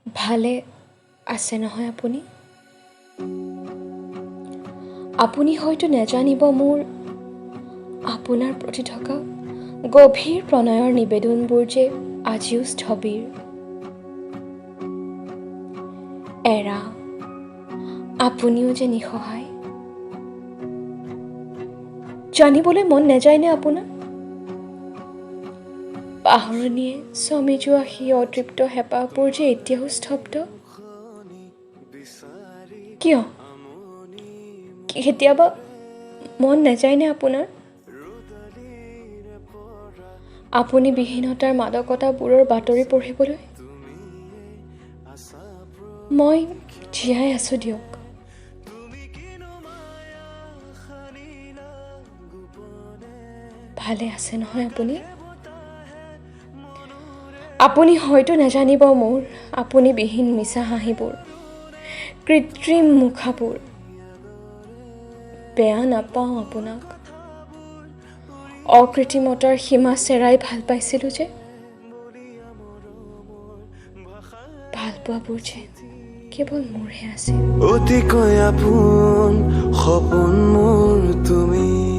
ভালে আছে নহয় আপুনি? আপুনি হয়তো নেজানিব মোৰ আপোনাৰ প্ৰতি থকা গভীৰ প্ৰণয়ৰ নিবেদনবোৰ যে আজিও স্থবিৰ। এৰা আপুনিও যে নিসহায়। জানিবলৈ মন নেযায়নে আপোনাৰ? পাহৰণিয়ে চমি যোৱা সেই অতৃপ্ত হেঁপাহবোৰ যে এতিয়াও স্তব্ধ। কিয়? কেতিয়াবা মন নাযায়নে আপোনাৰ? আপুনি বিহীনতাৰ মাদকতাবোৰৰ বাতৰি পঢ়িবলৈ? মই জীয়াই আছোঁ দিয়ক। ভালে আছে নহয় আপুনি? আপুনি হয়তো নাজানিব মোৰ আপুনি বিহীন মিছা হাঁহিবোৰ, কৃত্ৰিম মুখাবোৰ। বেয়া নাপাওঁ আপোনাক। অকৃত্ৰিমতাৰ সীমা চেৰাই ভাল পাইছিলোঁ যে। ভাল পোৱাবোৰ যে কেৱল মোৰহে আছিল। অতিকৈ আপোন সপোন মোৰ তুমি।